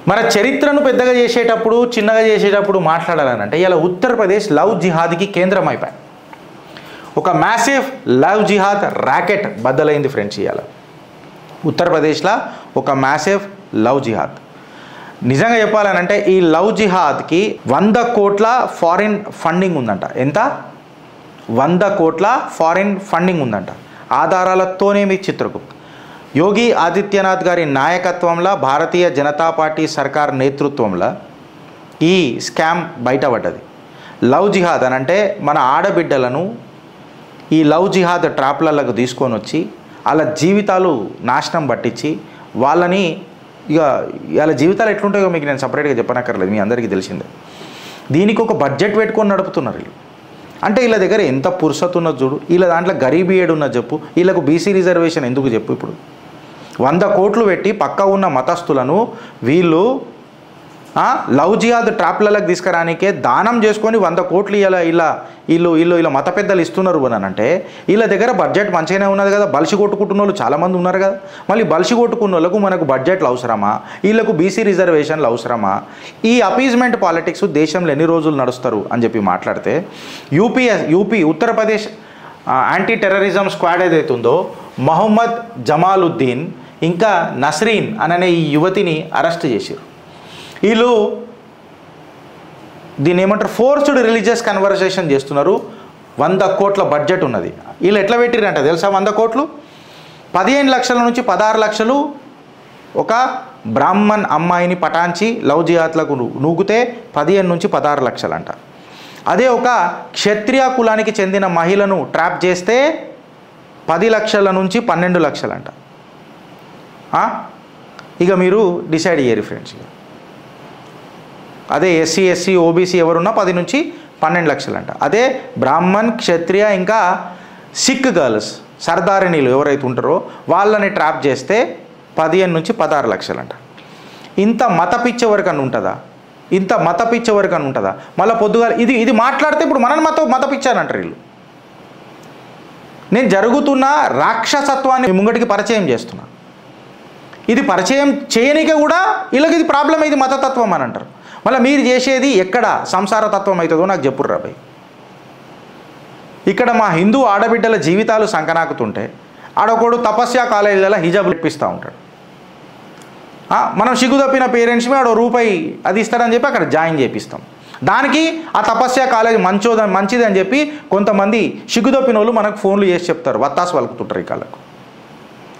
మన చరిత్రను పెద్దగా చేసేటప్పుడు చిన్నగా చేసేటప్పుడు మాట్లాడాలనంటే ఇలా ఉత్తరప్రదేశ్ లవ్ జిహాద్కి కేంద్రం అయిపోయి ఒక మ్యాసివ్ లవ్ జిహాద్ ర్యాకెట్ బద్దలైంది ఫ్రెండ్స్. ఇవాళ ఉత్తరప్రదేశ్లో ఒక మ్యాసివ్ లవ్ జిహాద్. నిజంగా చెప్పాలనంటే ఈ లవ్ జిహాద్కి 100 కోట్ల ఫారిన్ ఫండింగ్ ఉందంట. ఎంత? 100 కోట్ల ఫారిన్ ఫండింగ్ ఉందంట. ఆధారాలతోనే మీ చిత్రగుప్త. యోగి ఆదిత్యనాథ్ గారి నాయకత్వంలో భారతీయ జనతా పార్టీ సర్కార్ నేతృత్వంలో ఈ స్కామ్ బయటపడ్డది. లవ్ జిహాద్ అని అంటే మన ఆడబిడ్డలను ఈ లవ్ జిహాద్ ట్రాప్లకు తీసుకొని వచ్చి వాళ్ళ జీవితాలు నాశనం పట్టించి వాళ్ళని వాళ్ళ జీవితాలు ఎట్లుంటాయో మీకు నేను సపరేట్గా చెప్పనక్కర్లేదు, మీ అందరికీ తెలిసిందే. దీనికి ఒక బడ్జెట్ పెట్టుకొని నడుపుతున్నారు వీళ్ళు. అంటే వీళ్ళ దగ్గర ఎంత పురుషత్ ఉన్నది చూడు. వీళ్ళ దాంట్లో గరీబీ ఏడు ఉన్నది చెప్పు. వీళ్ళకు బీసీ రిజర్వేషన్ ఎందుకు చెప్పు. ఇప్పుడు 100 కోట్లు పెట్టి పక్క ఉన్న మతస్థులను వీళ్ళు లవ్ జిహాద్ ట్రాప్లకు తీసుకురానికే దానం చేసుకొని 100 కోట్లు వీళ్ళు మత పెద్దలు ఇస్తున్నారు అని అంటే వీళ్ళ దగ్గర బడ్జెట్ మంచిగానే ఉన్నది కదా. బలిసి కొట్టుకుంటున్న వాళ్ళు చాలామంది ఉన్నారు కదా. మళ్ళీ బలిసి కొట్టుకున్న వాళ్ళకు మనకు బడ్జెట్లు అవసరమా? వీళ్ళకు బీసీ రిజర్వేషన్లు అవసరమా? ఈ అపీజ్మెంట్ పాలిటిక్స్ దేశంలో ఎన్ని రోజులు నడుస్తారు అని చెప్పి మాట్లాడితే UP Uttar Pradesh anti terrorism squad ఏదైతుందో మొహమ్మద్ జమాలుద్దీన్ ఇంకా నస్రీన్ అనే ఈ యువతిని అరెస్ట్ చేశారు. వీళ్ళు దీన్ని ఏమంటారు, ఫోర్స్డ్ రిలీజియస్ కన్వర్సేషన్ చేస్తున్నారు. 100 కోట్ల బడ్జెట్ ఉన్నది. వీళ్ళు ఎట్లా పెట్టిరంట తెలుసా? 100 కోట్లు 15 లక్షల నుంచి 16 లక్షలు ఒక బ్రాహ్మణ్ అమ్మాయిని పటాంచి లవ్ జిహాద్లకు నూగితే 15 నుంచి 16 లక్షలు అంట. అదే ఒక క్షత్రియ కులానికి చెందిన మహిళను ట్రాప్ చేస్తే 10 లక్షల నుంచి 12 లక్షలు అంట. ఇక మీరు డిసైడ్ అయ్యారు ఫ్రెండ్స్. అదే ఎస్సీ ఓబీసీ ఎవరున్నా 10 నుంచి 12 లక్షలు అంట. అదే బ్రాహ్మణ్ క్షత్రియ ఇంకా సిక్ గర్ల్స్ సర్దారిణీలు ఎవరైతే ఉంటారో వాళ్ళని ట్రాప్ చేస్తే 15 నుంచి 16 లక్షలు అంట. ఇంత మత పిచ్చ వరకు అని ఉంటుందా? ఇంత మత పిచ్చ వరకు అని ఉంటుందా? మళ్ళీ పొద్దుగా ఇది మాట్లాడితే ఇప్పుడు మనని మత పిచ్చానంటారు వీళ్ళు. నేను జరుగుతున్న రాక్షసత్వాన్ని ముంగటికి పరిచయం చేస్తున్నా. ఇది పరిచయం చేయనికే కూడా వీళ్ళకి ఇది ప్రాబ్లం అయింది, మతతత్వం అని అంటారు. మళ్ళీ మీరు చేసేది ఎక్కడ సంసార తత్వం అవుతుందో నాకు చెప్పుర్రా భయ్. ఇక్కడ మా హిందూ ఆడబిడ్డల జీవితాలు సంకనాకుతుంటే ఆడొకడు తపస్య కాలేజీలలో హిజాబ్ ఇప్పిస్తూ ఉంటాడు. మనం సిగ్గు తప్పిన పేరెంట్స్మే ఆడ రూపాయి అది ఇస్తారని చెప్పి అక్కడ జాయిన్ చేపిస్తాం. దానికి ఆ తపస్య కాలేజ్ మంచిది అని చెప్పి కొంతమంది సిగ్గు తప్పిన వాళ్ళు మనకు ఫోన్లు చేసి చెప్తారు, వత్తాసు వలుకుతుంటారు. ఈ కాళ్ళకు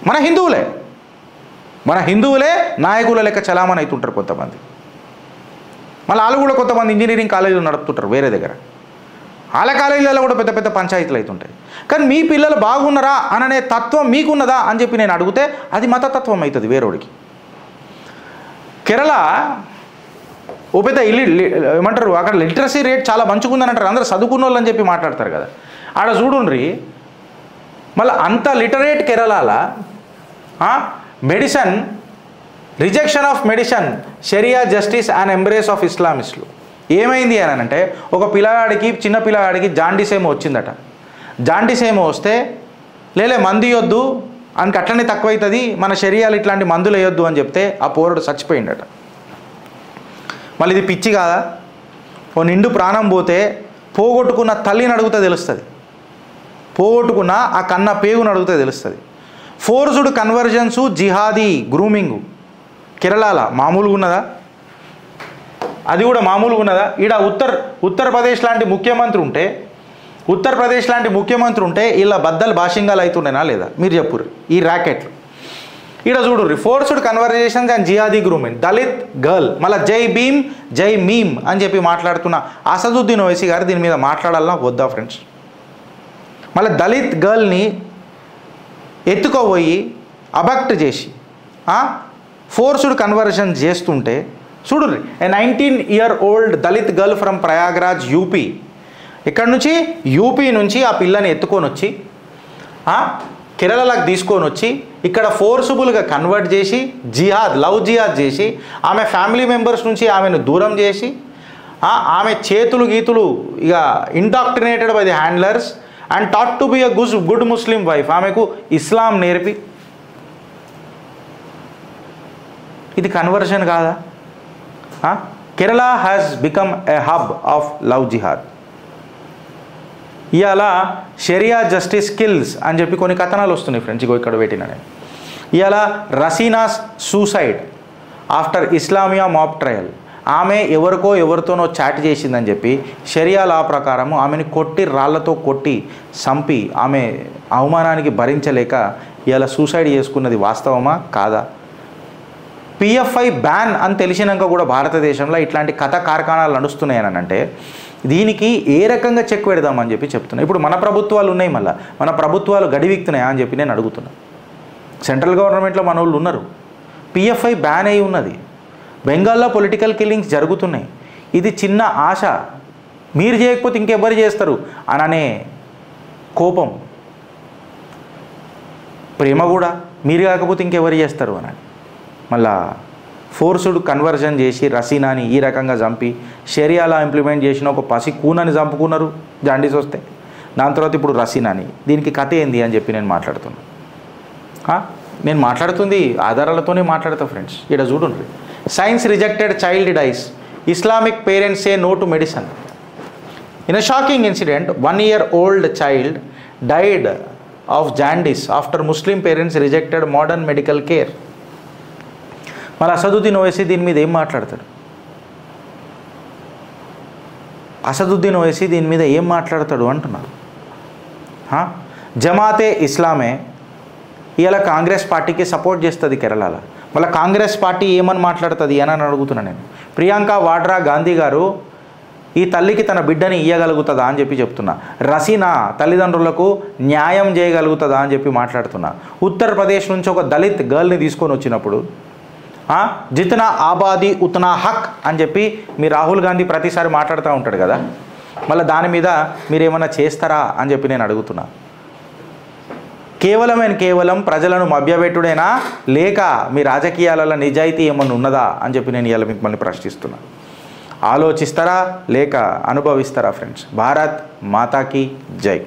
మన హిందువులే నాయకుల లెక్క చలామణి అవుతుంటారు కొంతమంది. మళ్ళీ వాళ్ళు కూడా కొంతమంది ఇంజనీరింగ్ కాలేజీలు నడుపుతుంటారు వేరే దగ్గర. వాళ్ళ కాలేజీలలో కూడా పెద్ద పెద్ద పంచాయతీలు అవుతుంటాయి. కానీ మీ పిల్లలు బాగున్నారా అననే తత్వం మీకున్నదా అని చెప్పి నేను అడిగితే అది మతతత్వం అవుతుంది వేరేడికి. కేరళ ఓ పెద్ద ఏమంటారు, అక్కడ లిటరసీ రేట్ చాలా మంచిగుందని అంటారు. అందరూ చదువుకున్న వాళ్ళు అని చెప్పి మాట్లాడతారు కదా. ఆడ చూడుండ్రి మళ్ళీ అంత లిటరేట్ కేరళలో medicine rejection of medicine, sharia justice and embrace of ఇస్లామిస్టులు. ఏమైంది అని అంటే ఒక చిన్న పిల్లగాడికి జాండీస్ ఏమో వచ్చిందట. జాండీస్ ఏమో వస్తే మందు ఇవ్వద్దు అని అట్లనే తక్కువవుతుంది, మన షరియాలు ఇట్లాంటి మందులు వేయొద్దు అని చెప్తే ఆ పోరడు చచ్చిపోయిందట. మళ్ళీ ఇది పిచ్చి కాదా? ఓ నిండు ప్రాణం పోతే పోగొట్టుకున్న తల్లిని అడిగితే తెలుస్తుంది, పోగొట్టుకున్న ఆ కన్న పేగును అడిగితే తెలుస్తుంది. ఫోర్స్డ్ కన్వర్జన్సు జిహాదీ గ్రూమింగు కేరళలో మామూలుగా ఉన్నదా? అది కూడా మామూలుగా ఉన్నదా? ఈడ ఉత్తరప్రదేశ్ లాంటి ముఖ్యమంత్రి ఉంటే ఇలా బద్దలు భాషింగాలు అవుతుండేనా లేదా? మీరు చెప్పుర్రు ఈ ర్యాకెట్లు. ఈడ చూడుర్రి, forced conversations and jihadi grooming, Dalit girl, మళ్ళీ జై భీమ్ జై మీమ్ అని చెప్పి మాట్లాడుతున్న అసదుద్దీన్ ఓవైసీ గారు దీని మీద మాట్లాడాలన్నా వద్దా ఫ్రెండ్స్? మళ్ళీ దళిత్ గర్ల్ని ఎత్తుకోపోయి అబక్ట్ చేసి ఫోర్స్డ్ కన్వర్షన్ చేస్తుంటే చూడుర్రి, 19-year-old Dalit girl from Prayagraj UP. ఇక్కడ నుంచి యూపీ నుంచి ఆ పిల్లని ఎత్తుకొని వచ్చి కేరళలకు తీసుకొని వచ్చి ఇక్కడ ఫోర్సుబుల్గా కన్వర్ట్ చేసి లవ్ జిహాద్ చేసి ఆమె ఫ్యామిలీ మెంబర్స్ నుంచి ఆమెను దూరం చేసి ఆమె చేతులు గీతులు ఇక indoctrinated by the handlers and taught to be a good Muslim wife, ఆమెకు ఇస్లాం నేర్పి ఇది కన్వర్షన్ కాదా? Kerala has become a hub of love jihad. ఇవాళ షరియా జస్టిస్ స్కిల్స్ అని చెప్పి కొన్ని కథనాలు వస్తున్నాయి ఫ్రెండ్స్. ఇగో ఇక్కడ పెట్టిన నేను. ఇవాళ రసీనాస్ సూసైడ్ ఆఫ్టర్ ఇస్లామియా మాబ్ ట్రయల్. ఆమె ఎవరితోనో చాట్ చేసిందని చెప్పి షరియా లా ప్రకారము ఆమెని కొట్టి రాళ్లతో కొట్టి చంపి ఆమె అవమానానికి భరించలేక ఇవాళ సూసైడ్ చేసుకున్నది వాస్తవమా కాదా? పిఎఫ్ఐ బ్యాన్ అని తెలిసినాక కూడా భారతదేశంలో ఇట్లాంటి కథ కార్ఖానాలు నడుస్తున్నాయని అంటే దీనికి ఏ రకంగా చెక్ పెడదామని చెప్పి చెప్తున్నా. ఇప్పుడు మన ప్రభుత్వాలు ఉన్నాయి, మళ్ళీ మన ప్రభుత్వాలు గడివిక్తున్నాయా అని చెప్పి నేను అడుగుతున్నా. సెంట్రల్ గవర్నమెంట్లో మన వాళ్ళు ఉన్నారు. పిఎఫ్ఐ బ్యాన్ అయి ఉన్నది. బెంగాల్లో పొలిటికల్ కిల్లింగ్స్ జరుగుతున్నాయి. ఇది చిన్న ఆశ, మీరు చేయకపోతే ఇంకెవ్వరు చేస్తారు అననే కోపం, ప్రేమ కూడా మీరు కాకపోతే ఇంకెవరు చేస్తారు అని మళ్ళా ఫోర్స్డ్ కన్వర్జన్ చేసి రసీనాని ఈ రకంగా చంపి షరియాలా ఇంప్లిమెంట్ చేసిన ఒక పసి కూనని చంపుకున్నారు జాండీస్ వస్తే. దాని తర్వాత ఇప్పుడు రసీనాని. దీనికి కథ ఏంది అని చెప్పి నేను మాట్లాడుతున్నా. నేను మాట్లాడుతుంది ఆధారాలతోనే మాట్లాడతా ఫ్రెండ్స్. ఇక్కడ చూడండి. Science rejected child dies, Islamic parents say no to medicine. In a shocking incident 1 year old child died of jaundice after Muslim parents rejected modern medical care. మరి అసదుద్దీన్ ఓవైసీ దీని మీద ఏం మాట్లాడతాడు? అసదుద్దీన్ ఓవైసీ దీని మీద ఏం మాట్లాడతాడు అంటున్నా. జమాతే ఇస్లామే ఇలా కాంగ్రెస్ పార్టీకి సపోర్ట్ చేస్తుంది కేరళలో. మళ్ళీ కాంగ్రెస్ పార్టీ ఏమని మాట్లాడుతుంది అని అడుగుతున్నా నేను. ప్రియాంక వాడ్రా గాంధీ గారు ఈ తల్లికి తన బిడ్డని ఇయ్యగలుగుతుందా అని చెప్పి చెప్తున్నా. రసీనా తల్లిదండ్రులకు న్యాయం చేయగలుగుతుందా అని చెప్పి మాట్లాడుతున్నా. ఉత్తరప్రదేశ్ నుంచి ఒక దళిత్ గర్ల్ని తీసుకొని వచ్చినప్పుడు జితనా ఆబాదీ ఉతనా హక్ అని చెప్పి మీ రాహుల్ గాంధీ ప్రతిసారి మాట్లాడుతూ ఉంటాడు కదా, మళ్ళీ దాని మీద మీరు ఏమైనా చేస్తారా అని చెప్పి నేను అడుగుతున్నా. కేవలం ప్రజలను మభ్యపెట్టుడేనా, లేక మీ రాజకీయాలలో నిజాయితీ ఏమన్నా ఉన్నదా అని చెప్పి నేను ఇవాళ మిమ్మల్ని ప్రశ్నిస్తున్నా. ఆలోచిస్తారా లేక అనుభవిస్తారా ఫ్రెండ్స్? భారత్ మాతాకి జై.